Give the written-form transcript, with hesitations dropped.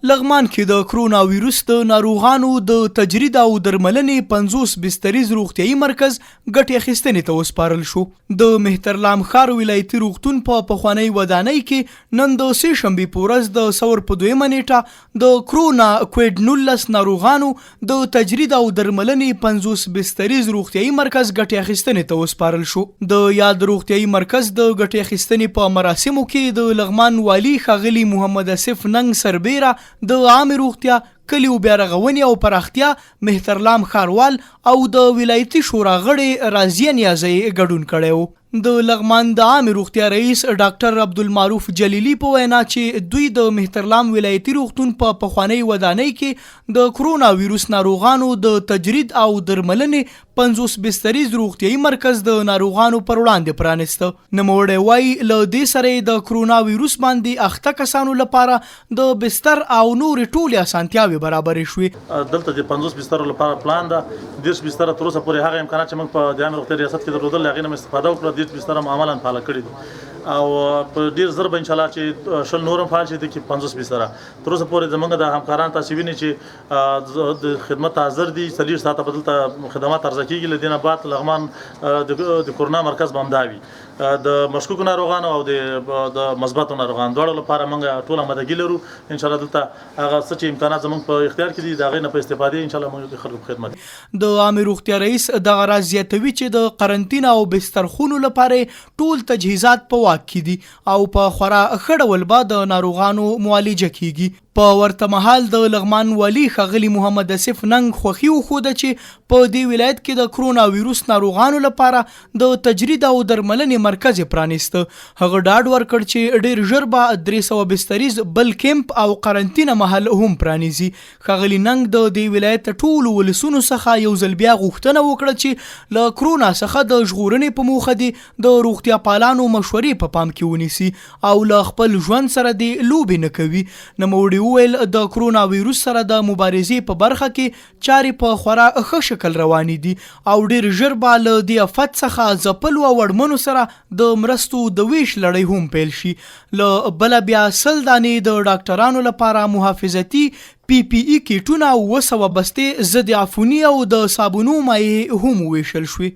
لغمان کې د کرونا ویروس د ناروغانو د تجرید او درملنې 50 بستریز روغتیايي مرکز ګټې اخیستنې ته وسپارل شو. د مهترلام ښار ولایتي روغتون په پخوانۍ ودانۍ کې نن د سې شنبې په ورځ د ثور په 2مه نیټه د کرونا کووډ 19 ناروغانو د تجرید او درملنې 50 بستریز روغتیايي مرکز ګټې اخیستنې ته وسپارل شو. د یاد روغتیايي مرکز د ګټې اخیستنې په مراسمو کې د لغمان والی ښاغلي محمد اسف ننګ سربیره د عامه روغتیا کلیو بیا رغونې او پراختیا مهترلام ښاروال او د ولایتي شورا غړي راضیه نیازی ګډون کړی و. د لغمان د عامه روغتیا رئیس ډاکټر عبدالمعروف جلیلی په وینا چې دوی د مهترلام ولایتي روغتون په پخوانۍ ودانۍ کې د کرونا ویروس ناروغانو د تجرید او درملنې 50 بستریز روغتیايي مرکز د ناروغانو پر وړاندې پرانیسته. نوموړی وایي له دې سره د کرونا ویروس باندې اخته کسانو لپاره د بستر او نورې ټولې اسانتیاوې برابرې شوې. دلته د 50 بستر لپاره پلان ده. 10 بستر تر اوسه پورې هغه امکانات چې موږ په د عامه روغتیا ریاست کې درلودل هغې نه استفاده وکړو. 10 بستر هم عملاً فعاله کړي دي او په ډیر زر به انشاءالله چې شل نور هم فعال شي د 50 بستر. تر اوسه پورې زموږ د همکاران تاسو وینئ چې د خدمت حاضر دي. 40 ساعته بدل ته خدمات عرضه کیږي. لدینه بعد لغمان د کورونا مرکز بمداوي د مشکوک ناروغانو او د مثبت ناروغانو دواړو لپاره موږ ټول آمادګي لرو. ان شاء الله دلته هغه څه چې امکانات زموږ په اختیار کې دي د هغې نه په استفادې ان شاء الله موږ د خلکو په خدمت. د عامه روغتیا رئیس دغه راز زیاتوي چې د قرنطین او بسترخونو لپاره ټول تجهیزات په واک کې دي او په خورا ښه ډول به د ناروغانو معالجه کیږي. په ورته مهال د لغمان والی ښاغلي محمد اسف ننګ خوښي وښوده چې په دې ولایت کې د کرونا ویروس ناروغانو لپاره د تجرید او درملنې مرکز پرانیسته. هغه ډاډ ورکړ چې ډیر ژر به 300 بستریز بل کیمپ او قرنطینه محل هم پرانیزي. ښاغلي ننګ د دې ولایت ټولو ولسونو څخه یو ځل بیا غوښتنه وکړه چې له کرونا څخه د ژغورنې په موخه دي د روغتیا پالانو مشورې په پام کې ونیسي او له خپل ژوند سره د لوبې نه کوي. نوموړي ویل د کرونا ویروس سره د مبارزې په برخه کې چارې په خورا ښه شکل روانې دي او ډیر ژر به له دې افت څخه ځپلو او اړمنو سره د مرستو د ویش لړۍ هم پیل شي. له بله بیا 100 دانې د ډاکټرانو لپاره محافظتي PPE کیټونه او 200 بستې ضد عفوني او د صابونو مایع هم ویشل شوې.